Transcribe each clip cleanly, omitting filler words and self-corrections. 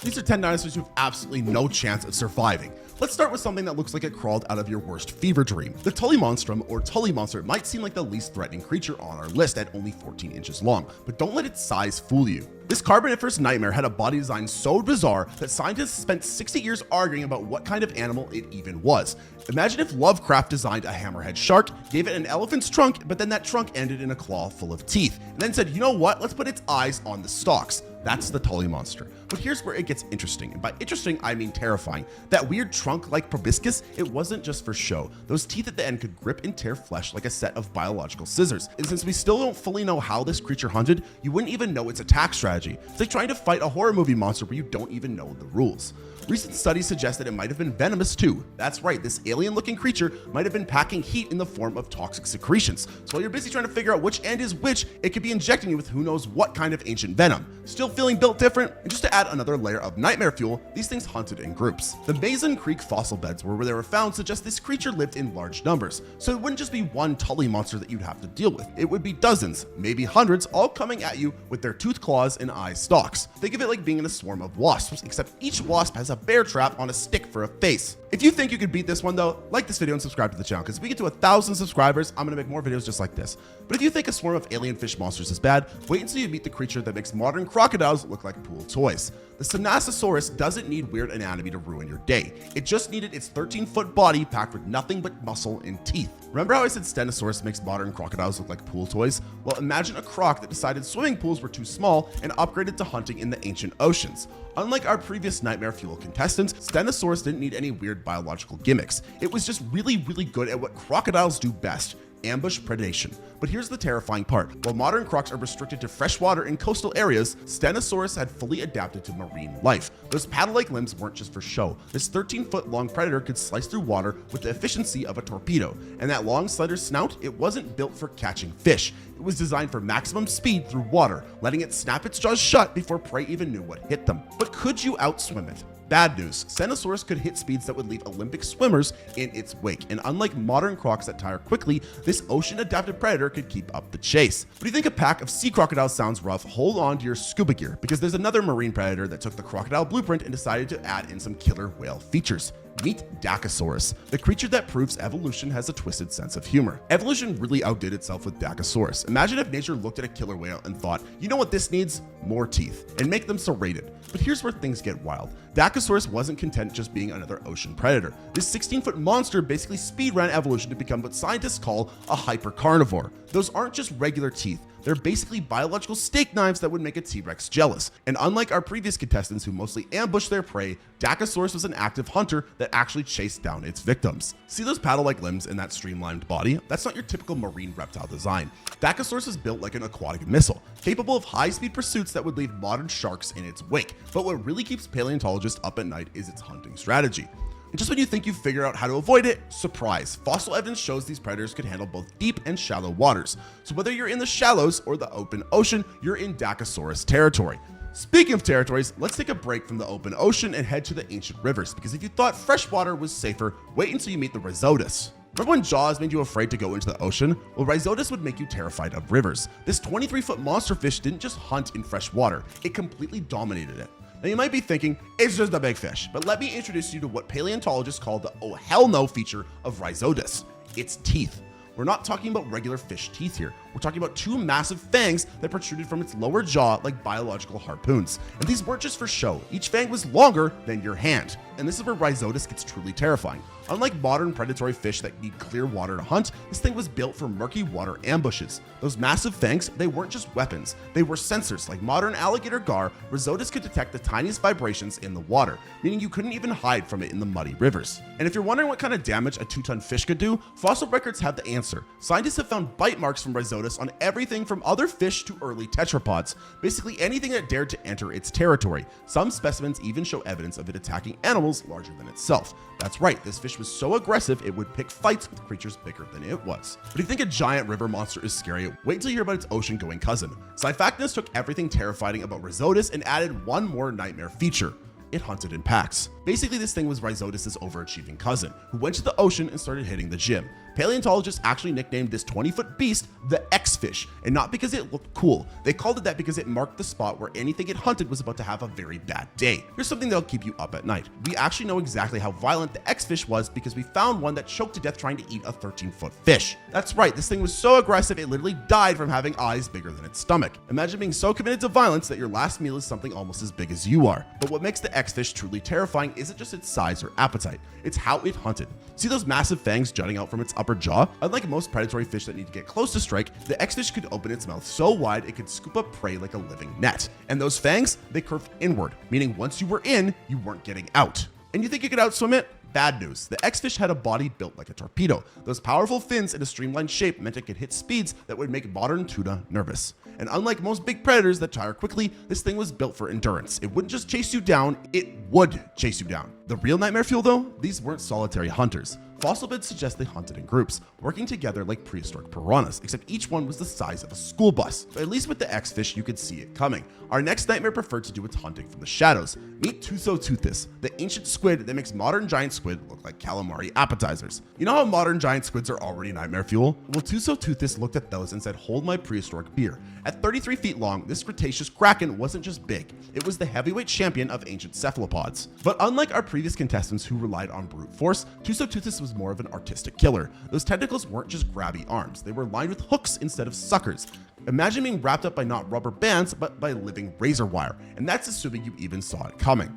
These are 10 dinosaurs who have absolutely no chance of surviving. Let's start with something that looks like it crawled out of your worst fever dream. The Tully monstrum, or Tully monster, might seem like the least threatening creature on our list at only 14 inches long, but don't let its size fool you. This carboniferous nightmare had a body design so bizarre that scientists spent 60 years arguing about what kind of animal it even was. Imagine if Lovecraft designed a hammerhead shark, gave it an elephant's trunk, but then that trunk ended in a claw full of teeth, and then said, you know what, let's put its eyes on the stalks. That's the Tully monster. But here's where it gets interesting, and by interesting I mean terrifying. That weird trunk-like proboscis, it wasn't just for show. Those teeth at the end could grip and tear flesh like a set of biological scissors. And since we still don't fully know how this creature hunted, you wouldn't even know its attack strategy. It's like trying to fight a horror movie monster where you don't even know the rules. Recent studies suggest that it might have been venomous too. That's right, this alien-looking creature might have been packing heat in the form of toxic secretions. So while you're busy trying to figure out which end is which, it could be injecting you with who knows what kind of ancient venom. Still feeling built different? And just to add another layer of nightmare fuel, these things hunted in groups. The Mason Creek fossil beds where they were found suggest this creature lived in large numbers. So it wouldn't just be one Tully monster that you'd have to deal with. It would be dozens, maybe hundreds, all coming at you with their toothed claws and eye stalks. Think of it like being in a swarm of wasps, except each wasp has a bear trap on a stick for a face. If you think you could beat this one though, like this video and subscribe to the channel, because if we get to 1,000 subscribers, I'm gonna make more videos just like this. But if you think a swarm of alien fish monsters is bad, wait until you meet the creature that makes modern crocodiles look like pool toys. The Thalassophobia doesn't need weird anatomy to ruin your day. It just needed its 13-foot body packed with nothing but muscle and teeth. Remember how I said Dinosaurs makes modern crocodiles look like pool toys? Well, imagine a croc that decided swimming pools were too small and upgraded to hunting in the ancient oceans. Unlike our previous Nightmare Fuel contestants, Dinosaurs didn't need any weird biological gimmicks. It was just really good at what crocodiles do best: ambush predation. But here's the terrifying part. While modern crocs are restricted to freshwater and coastal areas, Dinosaurus had fully adapted to marine life. Those paddle-like limbs weren't just for show. This 13-foot long predator could slice through water with the efficiency of a torpedo. And that long slender snout, it wasn't built for catching fish. It was designed for maximum speed through water, letting it snap its jaws shut before prey even knew what hit them. But could you outswim it? Bad news, Dinosaurus could hit speeds that would leave Olympic swimmers in its wake, and unlike modern crocs that tire quickly, this ocean-adapted predator could keep up the chase. But if you think a pack of sea crocodiles sounds rough, hold on to your scuba gear, because there's another marine predator that took the crocodile blueprint and decided to add in some killer whale features. Meet Dakosaurus, the creature that proves evolution has a twisted sense of humor. Evolution really outdid itself with Dakosaurus. Imagine if nature looked at a killer whale and thought, you know what this needs? More teeth, and make them serrated. But here's where things get wild. Dakosaurus wasn't content just being another ocean predator. This 16-foot monster basically speedran evolution to become what scientists call a hypercarnivore. Those aren't just regular teeth. They're basically biological steak knives that would make a T-Rex jealous. And unlike our previous contestants who mostly ambushed their prey, Dakosaurus was an active hunter that actually chased down its victims. See those paddle-like limbs in that streamlined body? That's not your typical marine reptile design. Dakosaurus is built like an aquatic missile, capable of high-speed pursuits that would leave modern sharks in its wake. But what really keeps paleontologists up at night is its hunting strategy. And just when you think you've figured out how to avoid it, surprise, fossil evidence shows these predators could handle both deep and shallow waters. So whether you're in the shallows or the open ocean, you're in Dakosaurus territory. Speaking of territories, let's take a break from the open ocean and head to the ancient rivers, because if you thought freshwater was safer, wait until you meet the Rhizotus. Remember when Jaws made you afraid to go into the ocean? Well, Rhizotus would make you terrified of rivers. This 23-foot monster fish didn't just hunt in fresh water, it completely dominated it. Now you might be thinking, it's just a big fish, but let me introduce you to what paleontologists call the oh hell no feature of Rhizotus: its teeth. We're not talking about regular fish teeth here. We're talking about two massive fangs that protruded from its lower jaw like biological harpoons. And these weren't just for show. Each fang was longer than your hand. And this is where Rhizotus gets truly terrifying. Unlike modern predatory fish that need clear water to hunt, this thing was built for murky water ambushes. Those massive fangs, they weren't just weapons. They were sensors. Like modern alligator gar, Rhizotus could detect the tiniest vibrations in the water, meaning you couldn't even hide from it in the muddy rivers. And if you're wondering what kind of damage a 2-ton fish could do, fossil records have the answer. Scientists have found bite marks from Rhizotus on everything from other fish to early tetrapods, basically anything that dared to enter its territory. Some specimens even show evidence of it attacking animals larger than itself. That's right, this fish was so aggressive it would pick fights with creatures bigger than it was. But if you think a giant river monster is scary, wait till you hear about its ocean-going cousin. Sci-Factness took everything terrifying about Rhizotus and added one more nightmare feature: it hunted in packs. Basically, this thing was Rhizotus's overachieving cousin, who went to the ocean and started hitting the gym. Paleontologists actually nicknamed this 20-foot beast the X-fish, and not because it looked cool. They called it that because it marked the spot where anything it hunted was about to have a very bad day. Here's something that'll keep you up at night. We actually know exactly how violent the X-fish was because we found one that choked to death trying to eat a 13-foot fish. That's right, this thing was so aggressive it literally died from having eyes bigger than its stomach. Imagine being so committed to violence that your last meal is something almost as big as you are. But what makes the X-fish truly terrifying isn't just its size or appetite, it's how it hunted. See those massive fangs jutting out from its upper jaw? Unlike most predatory fish that need to get close to strike, the X-fish could open its mouth so wide it could scoop up prey like a living net. And those fangs, they curved inward, meaning once you were in, you weren't getting out. And you think you could outswim it? Bad news. The X-fish had a body built like a torpedo. Those powerful fins in a streamlined shape meant it could hit speeds that would make modern tuna nervous. And unlike most big predators that tire quickly, this thing was built for endurance. It wouldn't just chase you down, it would chase you down. The real nightmare fuel though, these weren't solitary hunters. Fossil beds suggest they hunted in groups, working together like prehistoric piranhas, except each one was the size of a school bus. But at least with the X-fish, you could see it coming. Our next nightmare preferred to do its hunting from the shadows. Meet Tusoteuthis, the ancient squid that makes modern giant squid look like calamari appetizers. You know how modern giant squids are already nightmare fuel? Well, Tusoteuthis looked at those and said, hold my prehistoric beer. At 33 feet long, this Cretaceous kraken wasn't just big, it was the heavyweight champion of ancient cephalopods. But unlike our previous contestants who relied on brute force, Tusoteuthis was more of an artistic killer. Those tentacles weren't just grabby arms, they were lined with hooks instead of suckers. Imagine being wrapped up by not rubber bands, but by living razor wire, and that's assuming you even saw it coming.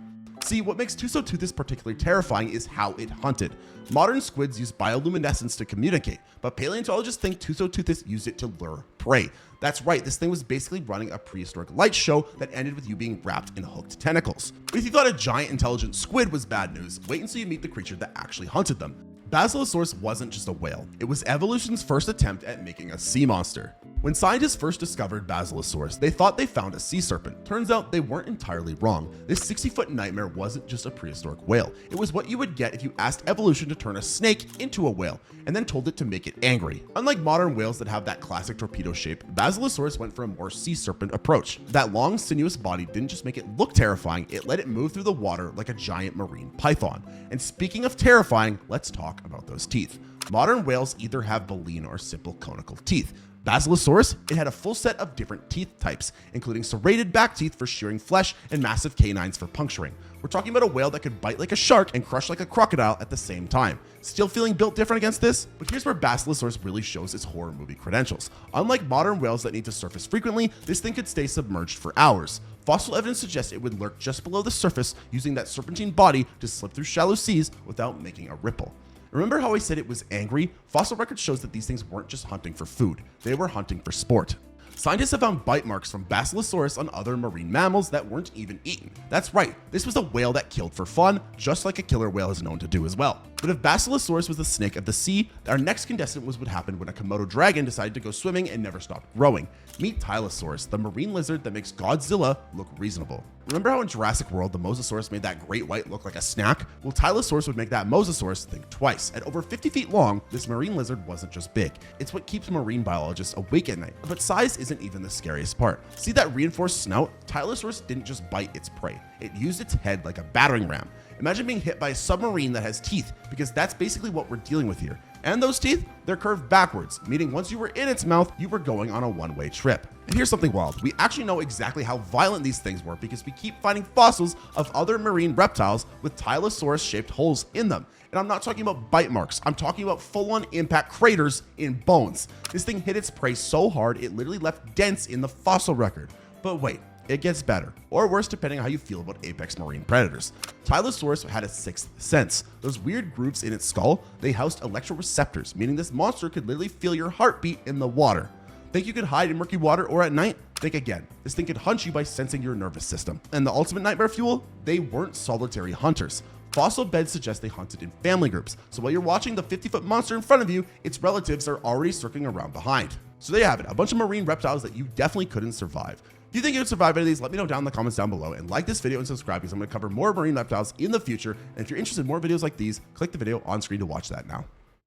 See, what makes Tusoteuthis particularly terrifying is how it hunted. Modern squids use bioluminescence to communicate, but paleontologists think Tusoteuthis used it to lure prey. That's right, this thing was basically running a prehistoric light show that ended with you being wrapped in hooked tentacles. But if you thought a giant intelligent squid was bad news, wait until you meet the creature that actually hunted them. Basilosaurus wasn't just a whale, it was evolution's first attempt at making a sea monster. When scientists first discovered Basilosaurus, they thought they found a sea serpent. Turns out they weren't entirely wrong. This 60-foot nightmare wasn't just a prehistoric whale. It was what you would get if you asked evolution to turn a snake into a whale, and then told it to make it angry. Unlike modern whales that have that classic torpedo shape, Basilosaurus went for a more sea serpent approach. That long, sinuous body didn't just make it look terrifying, it let it move through the water like a giant marine python. And speaking of terrifying, let's talk about those teeth. Modern whales either have baleen or simple conical teeth. Basilosaurus, it had a full set of different teeth types, including serrated back teeth for shearing flesh and massive canines for puncturing. We're talking about a whale that could bite like a shark and crush like a crocodile at the same time. Still feeling built different against this? But here's where Basilosaurus really shows its horror movie credentials. Unlike modern whales that need to surface frequently, this thing could stay submerged for hours. Fossil evidence suggests it would lurk just below the surface, using that serpentine body to slip through shallow seas without making a ripple. Remember how I said it was angry? Fossil record shows that these things weren't just hunting for food, they were hunting for sport. Scientists have found bite marks from Basilosaurus on other marine mammals that weren't even eaten. That's right, this was a whale that killed for fun, just like a killer whale is known to do as well. But if Basilosaurus was the snake of the sea, our next contestant was what happened when a Komodo dragon decided to go swimming and never stopped growing. Meet Tylosaurus, the marine lizard that makes Godzilla look reasonable. Remember how in Jurassic World the Mosasaurus made that great white look like a snack? Well, Tylosaurus would make that Mosasaurus think twice. At over 50 feet long, this marine lizard wasn't just big. It's what keeps marine biologists awake at night. But size isn't even the scariest part. See that reinforced snout? Tylosaurus didn't just bite its prey. It used its head like a battering ram. Imagine being hit by a submarine that has teeth, because that's basically what we're dealing with here. And those teeth, they're curved backwards, meaning once you were in its mouth, you were going on a one-way trip. And here's something wild. We actually know exactly how violent these things were because we keep finding fossils of other marine reptiles with Tylosaurus-shaped holes in them. And I'm not talking about bite marks. I'm talking about full-on impact craters in bones. This thing hit its prey so hard, it literally left dents in the fossil record. But wait, it gets better, or worse depending on how you feel about apex marine predators. Tylosaurus had a sixth sense. Those weird grooves in its skull, they housed electroreceptors, meaning this monster could literally feel your heartbeat in the water. Think you could hide in murky water or at night? Think again. This thing could hunt you by sensing your nervous system. And the ultimate nightmare fuel? They weren't solitary hunters. Fossil beds suggest they hunted in family groups, so while you're watching the 50-foot monster in front of you, its relatives are already circling around behind. So there you have it, a bunch of marine reptiles that you definitely couldn't survive. If you think you would survive any of these, let me know down in the comments down below, and like this video and subscribe because I'm going to cover more marine reptiles in the future. And if you're interested in more videos like these, click the video on screen to watch that now.